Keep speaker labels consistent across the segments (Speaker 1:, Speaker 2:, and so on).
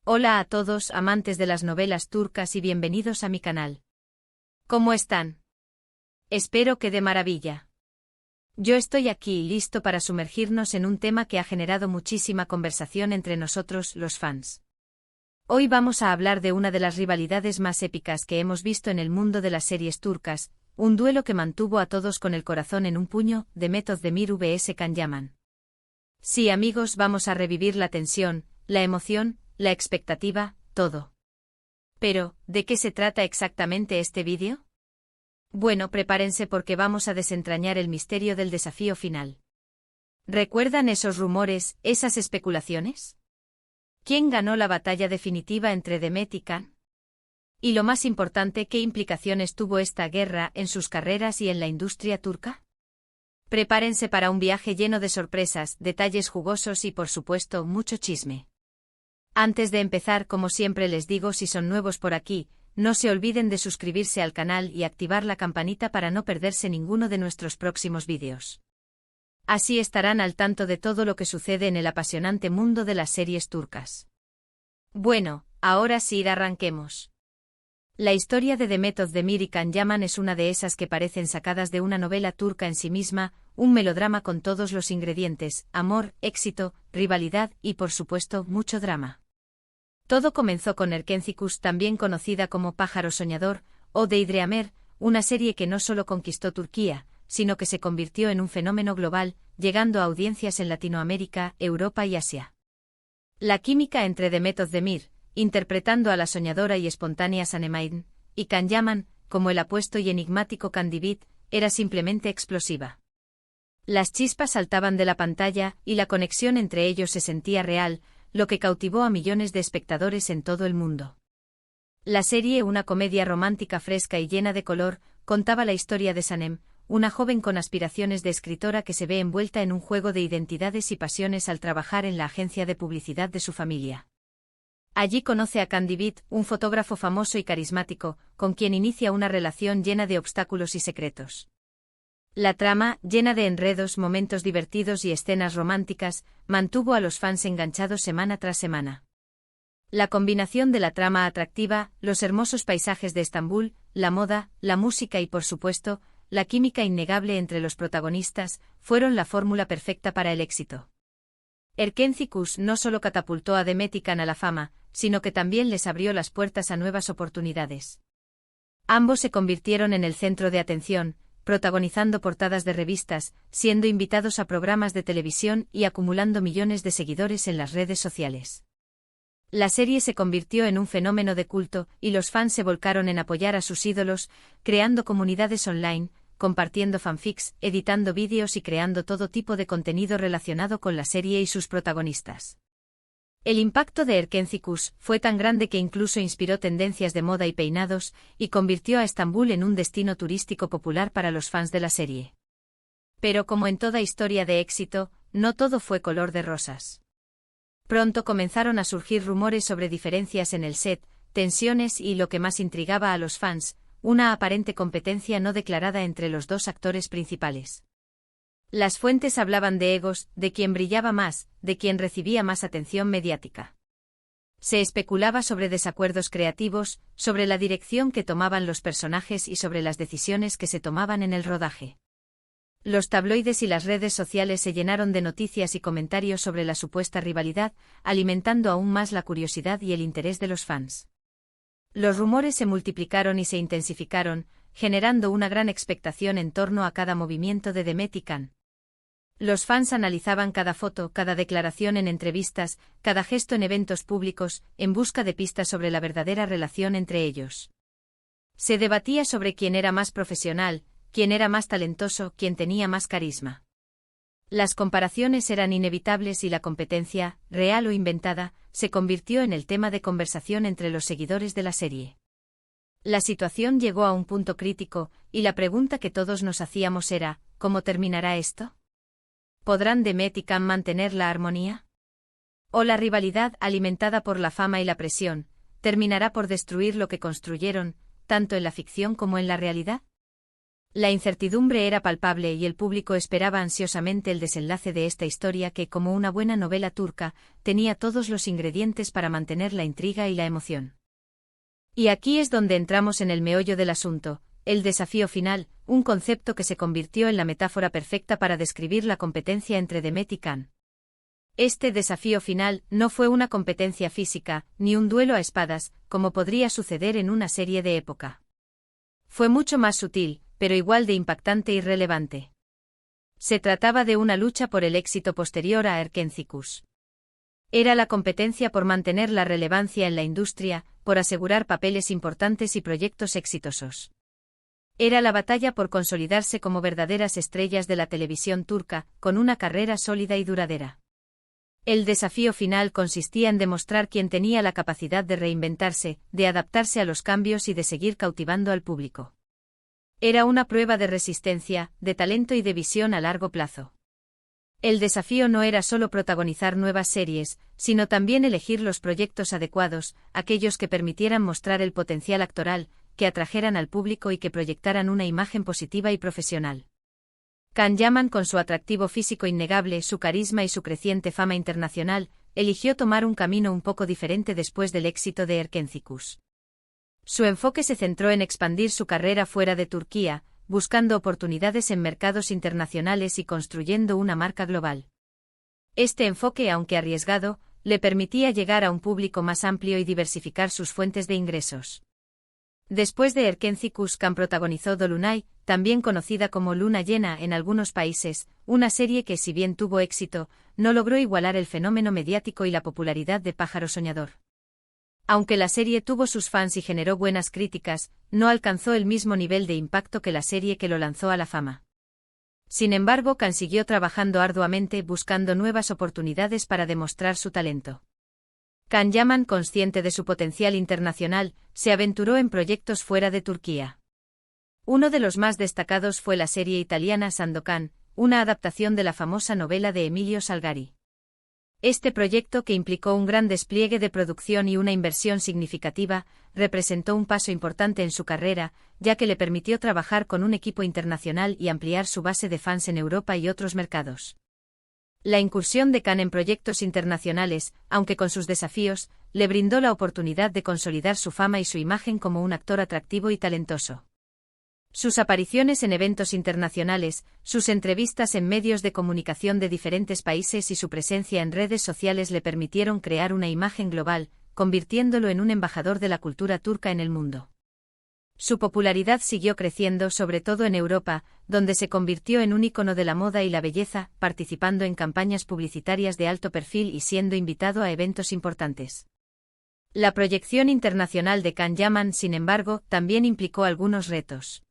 Speaker 1: Hola a todos amantes de las novelas turcas y bienvenidos a mi canal. ¿Cómo están? Espero que de maravilla. Yo estoy aquí listo para sumergirnos en un tema que ha generado muchísima conversación entre nosotros, los fans. Hoy vamos a hablar de una de las rivalidades más épicas que hemos visto en el mundo de las series turcas, un duelo que mantuvo a todos con el corazón en un puño, Demet Özdemir vs Can Yaman. Sí, amigos, vamos a revivir la tensión, la emoción, la expectativa, todo. Pero, ¿de qué se trata exactamente este vídeo? Bueno, prepárense porque vamos a desentrañar el misterio del desafío final. ¿Recuerdan esos rumores, esas especulaciones? ¿Quién ganó la batalla definitiva entre Demet y Can? Y lo más importante, ¿qué implicaciones tuvo esta guerra en sus carreras y en la industria turca? Prepárense para un viaje lleno de sorpresas, detalles jugosos y por supuesto mucho chisme. Antes de empezar, como siempre les digo, si son nuevos por aquí, no se olviden de suscribirse al canal y activar la campanita para no perderse ninguno de nuestros próximos vídeos. Así estarán al tanto de todo lo que sucede en el apasionante mundo de las series turcas. Bueno, ahora sí, arranquemos. La historia de Demet Özdemir y Can Yaman es una de esas que parecen sacadas de una novela turca en sí misma, un melodrama con todos los ingredientes: amor, éxito, rivalidad y por supuesto mucho drama. Todo comenzó con Erkencikus, también conocida como Pájaro Soñador, o Deidre Amer, una serie que no solo conquistó Turquía, sino que se convirtió en un fenómeno global, llegando a audiencias en Latinoamérica, Europa y Asia. La química entre Demet Özdemir, interpretando a la soñadora y espontánea Sanem, y Can Yaman, como el apuesto y enigmático Kandibit, era simplemente explosiva. Las chispas saltaban de la pantalla y la conexión entre ellos se sentía real, lo que cautivó a millones de espectadores en todo el mundo. La serie, una comedia romántica fresca y llena de color, contaba la historia de Sanem, una joven con aspiraciones de escritora que se ve envuelta en un juego de identidades y pasiones al trabajar en la agencia de publicidad de su familia. Allí conoce a Kandibit, un fotógrafo famoso y carismático, con quien inicia una relación llena de obstáculos y secretos. La trama, llena de enredos, momentos divertidos y escenas románticas, mantuvo a los fans enganchados semana tras semana. La combinación de la trama atractiva, los hermosos paisajes de Estambul, la moda, la música y por supuesto, la química innegable entre los protagonistas, fueron la fórmula perfecta para el éxito. Erkencikus no solo catapultó a Demet y Can a la fama, sino que también les abrió las puertas a nuevas oportunidades. Ambos se convirtieron en el centro de atención, protagonizando portadas de revistas, siendo invitados a programas de televisión y acumulando millones de seguidores en las redes sociales. La serie se convirtió en un fenómeno de culto y los fans se volcaron en apoyar a sus ídolos, creando comunidades online, compartiendo fanfics, editando vídeos y creando todo tipo de contenido relacionado con la serie y sus protagonistas. El impacto de Erkencikus fue tan grande que incluso inspiró tendencias de moda y peinados, y convirtió a Estambul en un destino turístico popular para los fans de la serie. Pero como en toda historia de éxito, no todo fue color de rosas. Pronto comenzaron a surgir rumores sobre diferencias en el set, tensiones y, lo que más intrigaba a los fans, una aparente competencia no declarada entre los dos actores principales. Las fuentes hablaban de egos, de quién brillaba más, de quién recibía más atención mediática. Se especulaba sobre desacuerdos creativos, sobre la dirección que tomaban los personajes y sobre las decisiones que se tomaban en el rodaje. Los tabloides y las redes sociales se llenaron de noticias y comentarios sobre la supuesta rivalidad, alimentando aún más la curiosidad y el interés de los fans. Los rumores se multiplicaron y se intensificaron, generando una gran expectación en torno a cada movimiento de Demet y Can. Los fans analizaban cada foto, cada declaración en entrevistas, cada gesto en eventos públicos, en busca de pistas sobre la verdadera relación entre ellos. Se debatía sobre quién era más profesional, quién era más talentoso, quién tenía más carisma. Las comparaciones eran inevitables y la competencia, real o inventada, se convirtió en el tema de conversación entre los seguidores de la serie. La situación llegó a un punto crítico, y la pregunta que todos nos hacíamos era: ¿cómo terminará esto? ¿Podrán Demet y Can mantener la armonía? ¿O la rivalidad, alimentada por la fama y la presión, terminará por destruir lo que construyeron, tanto en la ficción como en la realidad? La incertidumbre era palpable y el público esperaba ansiosamente el desenlace de esta historia que, como una buena novela turca, tenía todos los ingredientes para mantener la intriga y la emoción. Y aquí es donde entramos en el meollo del asunto, el desafío final, un concepto que se convirtió en la metáfora perfecta para describir la competencia entre Demet y Can. Este desafío final no fue una competencia física, ni un duelo a espadas, como podría suceder en una serie de época. Fue mucho más sutil, pero igual de impactante y relevante. Se trataba de una lucha por el éxito posterior a Erkenci-Kuş. Era la competencia por mantener la relevancia en la industria, por asegurar papeles importantes y proyectos exitosos. Era la batalla por consolidarse como verdaderas estrellas de la televisión turca, con una carrera sólida y duradera. El desafío final consistía en demostrar quién tenía la capacidad de reinventarse, de adaptarse a los cambios y de seguir cautivando al público. Era una prueba de resistencia, de talento y de visión a largo plazo. El desafío no era solo protagonizar nuevas series, sino también elegir los proyectos adecuados, aquellos que permitieran mostrar el potencial actoral, que atrajeran al público y que proyectaran una imagen positiva y profesional. Can Yaman, con su atractivo físico innegable, su carisma y su creciente fama internacional, eligió tomar un camino un poco diferente después del éxito de Erkenci-Kuş. Su enfoque se centró en expandir su carrera fuera de Turquía, buscando oportunidades en mercados internacionales y construyendo una marca global. Este enfoque, aunque arriesgado, le permitía llegar a un público más amplio y diversificar sus fuentes de ingresos. Después de Erkenci-Kuş, Can protagonizó Dolunay, también conocida como Luna Llena en algunos países, una serie que, si bien tuvo éxito, no logró igualar el fenómeno mediático y la popularidad de Pájaro Soñador. Aunque la serie tuvo sus fans y generó buenas críticas, no alcanzó el mismo nivel de impacto que la serie que lo lanzó a la fama. Sin embargo, Can siguió trabajando arduamente buscando nuevas oportunidades para demostrar su talento. Can Yaman, consciente de su potencial internacional, se aventuró en proyectos fuera de Turquía. Uno de los más destacados fue la serie italiana Sandokan, una adaptación de la famosa novela de Emilio Salgari. Este proyecto, que implicó un gran despliegue de producción y una inversión significativa, representó un paso importante en su carrera, ya que le permitió trabajar con un equipo internacional y ampliar su base de fans en Europa y otros mercados. La incursión de Can en proyectos internacionales, aunque con sus desafíos, le brindó la oportunidad de consolidar su fama y su imagen como un actor atractivo y talentoso. Sus apariciones en eventos internacionales, sus entrevistas en medios de comunicación de diferentes países y su presencia en redes sociales le permitieron crear una imagen global, convirtiéndolo en un embajador de la cultura turca en el mundo. Su popularidad siguió creciendo, sobre todo en Europa, donde se convirtió en un ícono de la moda y la belleza, participando en campañas publicitarias de alto perfil y siendo invitado a eventos importantes. La proyección internacional de Can Yaman, sin embargo, también implicó algunos retos.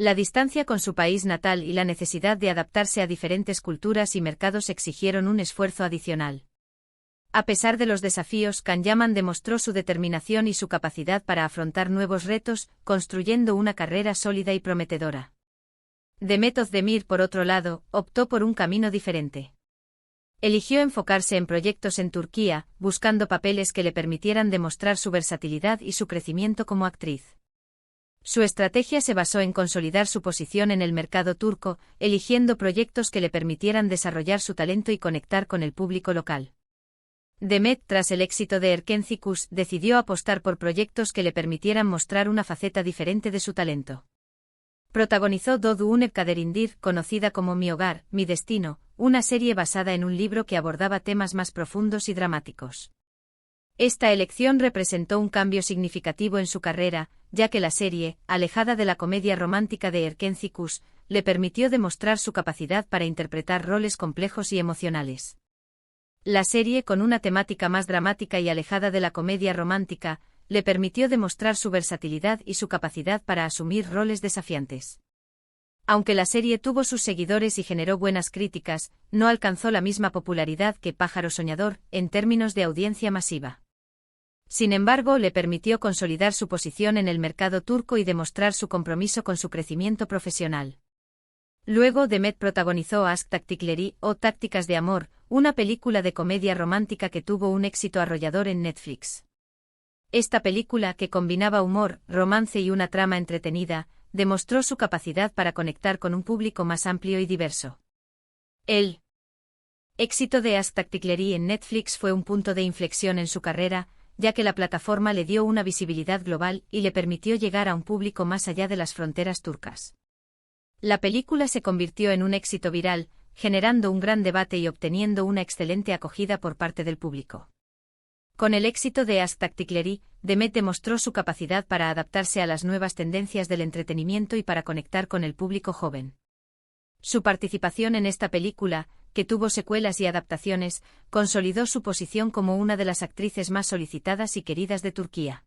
Speaker 1: La distancia con su país natal y la necesidad de adaptarse a diferentes culturas y mercados exigieron un esfuerzo adicional. A pesar de los desafíos, Can Yaman demostró su determinación y su capacidad para afrontar nuevos retos, construyendo una carrera sólida y prometedora. Demet Özdemir, por otro lado, optó por un camino diferente. Eligió enfocarse en proyectos en Turquía, buscando papeles que le permitieran demostrar su versatilidad y su crecimiento como actriz. Su estrategia se basó en consolidar su posición en el mercado turco, eligiendo proyectos que le permitieran desarrollar su talento y conectar con el público local. Demet, tras el éxito de Erkenci-Kuş, decidió apostar por proyectos que le permitieran mostrar una faceta diferente de su talento. Protagonizó Doğduğun Kaderindir, conocida como Mi Hogar, Mi Destino, una serie basada en un libro que abordaba temas más profundos y dramáticos. Esta elección representó un cambio significativo en su carrera, ya que la serie, alejada de la comedia romántica de Erkenci-Kuş, le permitió demostrar su capacidad para interpretar roles complejos y emocionales. La serie, con una temática más dramática y alejada de la comedia romántica, le permitió demostrar su versatilidad y su capacidad para asumir roles desafiantes. Aunque la serie tuvo sus seguidores y generó buenas críticas, no alcanzó la misma popularidad que Pájaro Soñador, en términos de audiencia masiva. Sin embargo, le permitió consolidar su posición en el mercado turco y demostrar su compromiso con su crecimiento profesional. Luego, Demet protagonizó Aşk Taktikleri, o Tácticas de Amor, una película de comedia romántica que tuvo un éxito arrollador en Netflix. Esta película, que combinaba humor, romance y una trama entretenida, demostró su capacidad para conectar con un público más amplio y diverso. El éxito de Ask Tacticlery en Netflix fue un punto de inflexión en su carrera, ya que la plataforma le dio una visibilidad global y le permitió llegar a un público más allá de las fronteras turcas. La película se convirtió en un éxito viral, generando un gran debate y obteniendo una excelente acogida por parte del público. Con el éxito de Ask Tacticlery, Demet demostró su capacidad para adaptarse a las nuevas tendencias del entretenimiento y para conectar con el público joven. Su participación en esta película, que tuvo secuelas y adaptaciones, consolidó su posición como una de las actrices más solicitadas y queridas de Turquía.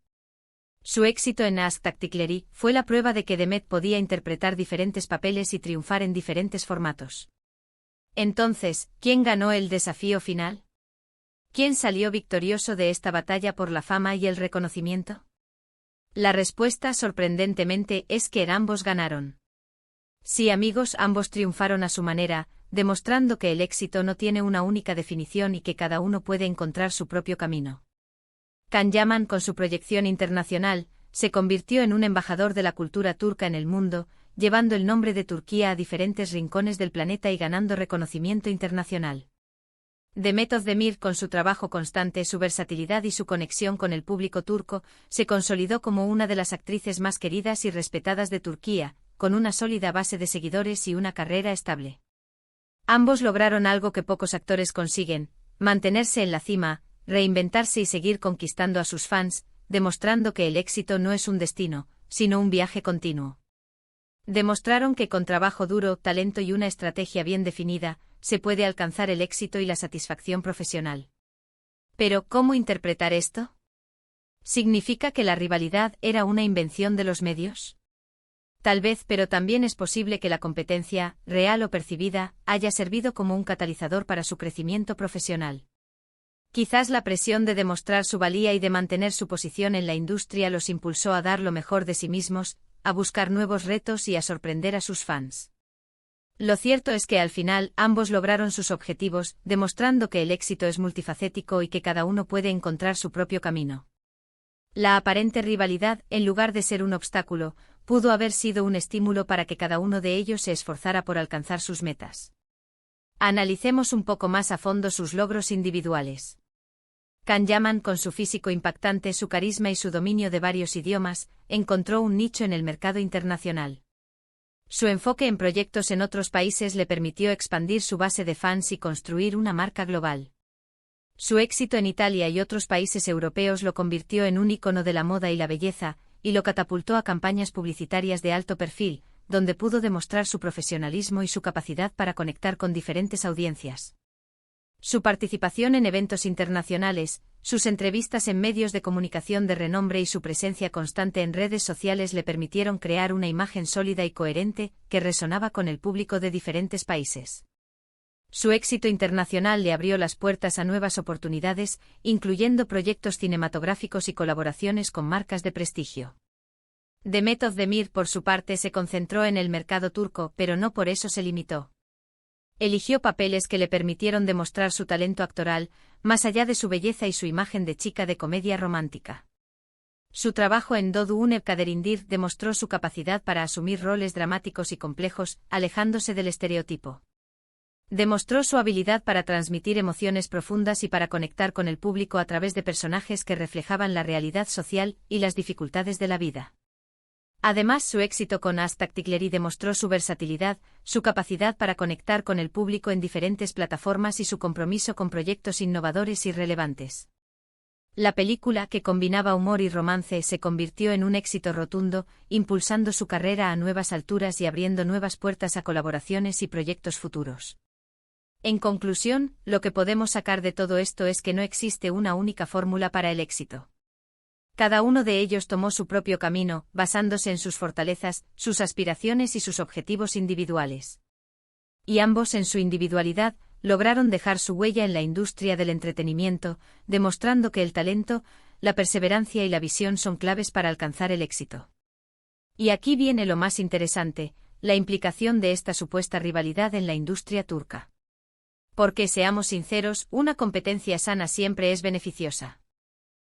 Speaker 1: Su éxito en Ask Tacticlery fue la prueba de que Demet podía interpretar diferentes papeles y triunfar en diferentes formatos. Entonces, ¿quién ganó el desafío final? ¿Quién salió victorioso de esta batalla por la fama y el reconocimiento? La respuesta, sorprendentemente, es que ambos ganaron. Sí, amigos, ambos triunfaron a su manera, demostrando que el éxito no tiene una única definición y que cada uno puede encontrar su propio camino. Can Yaman, con su proyección internacional, se convirtió en un embajador de la cultura turca en el mundo, llevando el nombre de Turquía a diferentes rincones del planeta y ganando reconocimiento internacional. Demet Özdemir, con su trabajo constante, su versatilidad y su conexión con el público turco, se consolidó como una de las actrices más queridas y respetadas de Turquía, con una sólida base de seguidores y una carrera estable. Ambos lograron algo que pocos actores consiguen: mantenerse en la cima, reinventarse y seguir conquistando a sus fans, demostrando que el éxito no es un destino, sino un viaje continuo. Demostraron que con trabajo duro, talento y una estrategia bien definida, se puede alcanzar el éxito y la satisfacción profesional. Pero, ¿cómo interpretar esto? ¿Significa que la rivalidad era una invención de los medios? Tal vez, pero también es posible que la competencia, real o percibida, haya servido como un catalizador para su crecimiento profesional. Quizás la presión de demostrar su valía y de mantener su posición en la industria los impulsó a dar lo mejor de sí mismos, a buscar nuevos retos y a sorprender a sus fans. Lo cierto es que al final ambos lograron sus objetivos, demostrando que el éxito es multifacético y que cada uno puede encontrar su propio camino. La aparente rivalidad, en lugar de ser un obstáculo, pudo haber sido un estímulo para que cada uno de ellos se esforzara por alcanzar sus metas. Analicemos un poco más a fondo sus logros individuales. Can Yaman, con su físico impactante, su carisma y su dominio de varios idiomas, encontró un nicho en el mercado internacional. Su enfoque en proyectos en otros países le permitió expandir su base de fans y construir una marca global. Su éxito en Italia y otros países europeos lo convirtió en un ícono de la moda y la belleza, y lo catapultó a campañas publicitarias de alto perfil, donde pudo demostrar su profesionalismo y su capacidad para conectar con diferentes audiencias. Su participación en eventos internacionales, sus entrevistas en medios de comunicación de renombre y su presencia constante en redes sociales le permitieron crear una imagen sólida y coherente que resonaba con el público de diferentes países. Su éxito internacional le abrió las puertas a nuevas oportunidades, incluyendo proyectos cinematográficos y colaboraciones con marcas de prestigio. Demet Özdemir, por su parte, se concentró en el mercado turco, pero no por eso se limitó. Eligió papeles que le permitieron demostrar su talento actoral, más allá de su belleza y su imagen de chica de comedia romántica. Su trabajo en Doğu Kaderimdir demostró su capacidad para asumir roles dramáticos y complejos, alejándose del estereotipo. Demostró su habilidad para transmitir emociones profundas y para conectar con el público a través de personajes que reflejaban la realidad social y las dificultades de la vida. Además, su éxito con Ask Tacticlery demostró su versatilidad, su capacidad para conectar con el público en diferentes plataformas y su compromiso con proyectos innovadores y relevantes. La película, que combinaba humor y romance, se convirtió en un éxito rotundo, impulsando su carrera a nuevas alturas y abriendo nuevas puertas a colaboraciones y proyectos futuros. En conclusión, lo que podemos sacar de todo esto es que no existe una única fórmula para el éxito. Cada uno de ellos tomó su propio camino, basándose en sus fortalezas, sus aspiraciones y sus objetivos individuales. Y ambos, en su individualidad, lograron dejar su huella en la industria del entretenimiento, demostrando que el talento, la perseverancia y la visión son claves para alcanzar el éxito. Y aquí viene lo más interesante, la implicación de esta supuesta rivalidad en la industria turca. Porque, seamos sinceros, una competencia sana siempre es beneficiosa.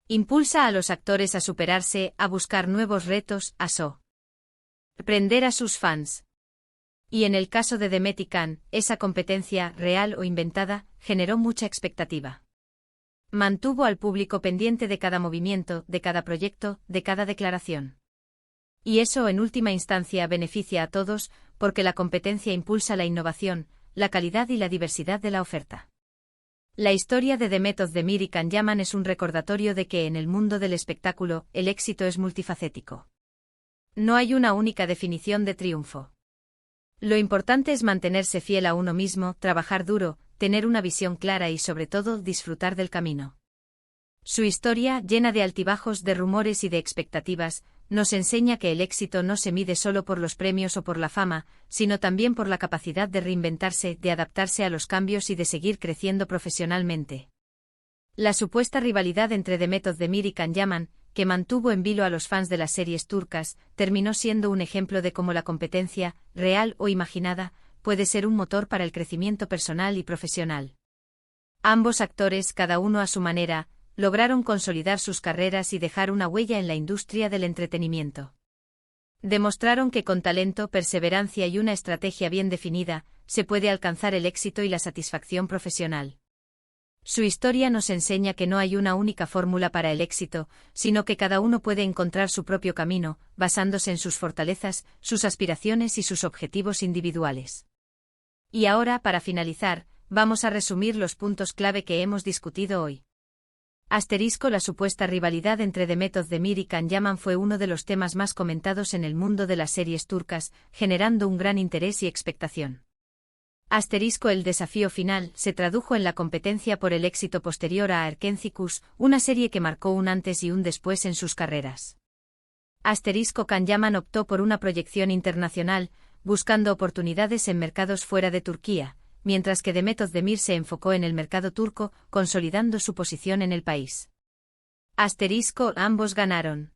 Speaker 1: Impulsa a los actores a superarse, a buscar nuevos retos, Prender a sus fans. Y en el caso de Demet y Can, esa competencia, real o inventada, generó mucha expectativa. Mantuvo al público pendiente de cada movimiento, de cada proyecto, de cada declaración. Y eso en última instancia beneficia a todos, porque la competencia impulsa la innovación, la calidad y la diversidad de la oferta. La historia de Demet Özdemir y Can Yaman es un recordatorio de que en el mundo del espectáculo, el éxito es multifacético. No hay una única definición de triunfo. Lo importante es mantenerse fiel a uno mismo, trabajar duro, tener una visión clara y sobre todo disfrutar del camino. Su historia, llena de altibajos, de rumores y de expectativas, nos enseña que el éxito no se mide solo por los premios o por la fama, sino también por la capacidad de reinventarse, de adaptarse a los cambios y de seguir creciendo profesionalmente. La supuesta rivalidad entre Demet Özdemir y Can Yaman, que mantuvo en vilo a los fans de las series turcas, terminó siendo un ejemplo de cómo la competencia, real o imaginada, puede ser un motor para el crecimiento personal y profesional. Ambos actores, cada uno a su manera, lograron consolidar sus carreras y dejar una huella en la industria del entretenimiento. Demostraron que con talento, perseverancia y una estrategia bien definida, se puede alcanzar el éxito y la satisfacción profesional. Su historia nos enseña que no hay una única fórmula para el éxito, sino que cada uno puede encontrar su propio camino, basándose en sus fortalezas, sus aspiraciones y sus objetivos individuales. Y ahora, para finalizar, vamos a resumir los puntos clave que hemos discutido hoy. La supuesta rivalidad entre Demet Özdemir y Can Yaman fue uno de los temas más comentados en el mundo de las series turcas, generando un gran interés y expectación. El desafío final se tradujo en la competencia por el éxito posterior a Erkenci, una serie que marcó un antes y un después en sus carreras. Can Yaman optó por una proyección internacional, buscando oportunidades en mercados fuera de Turquía, mientras que Demet Özdemir se enfocó en el mercado turco, consolidando su posición en el país. Ambos ganaron.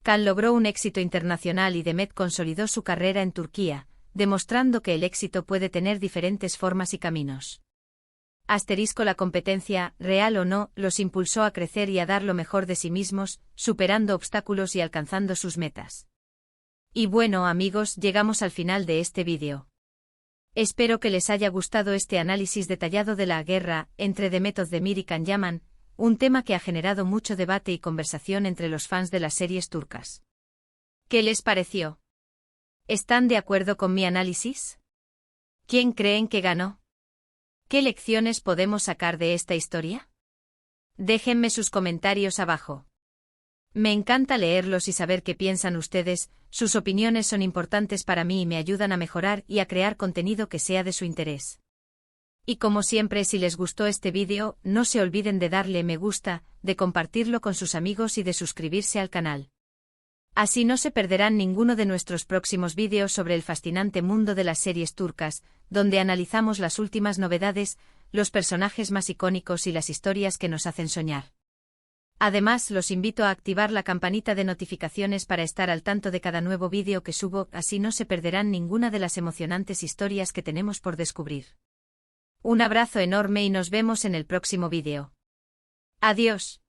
Speaker 1: Can logró un éxito internacional y Demet consolidó su carrera en Turquía, demostrando que el éxito puede tener diferentes formas y caminos. La competencia, real o no, los impulsó a crecer y a dar lo mejor de sí mismos, superando obstáculos y alcanzando sus metas. Y bueno amigos, llegamos al final de este vídeo. Espero que les haya gustado este análisis detallado de la guerra entre Demet Özdemir y Can Yaman, un tema que ha generado mucho debate y conversación entre los fans de las series turcas. ¿Qué les pareció? ¿Están de acuerdo con mi análisis? ¿Quién creen que ganó? ¿Qué lecciones podemos sacar de esta historia? Déjenme sus comentarios abajo. Me encanta leerlos y saber qué piensan ustedes, sus opiniones son importantes para mí y me ayudan a mejorar y a crear contenido que sea de su interés. Y como siempre, si les gustó este vídeo, no se olviden de darle me gusta, de compartirlo con sus amigos y de suscribirse al canal. Así no se perderán ninguno de nuestros próximos vídeos sobre el fascinante mundo de las series turcas, donde analizamos las últimas novedades, los personajes más icónicos y las historias que nos hacen soñar. Además, los invito a activar la campanita de notificaciones para estar al tanto de cada nuevo vídeo que subo, así no se perderán ninguna de las emocionantes historias que tenemos por descubrir. Un abrazo enorme y nos vemos en el próximo vídeo. Adiós.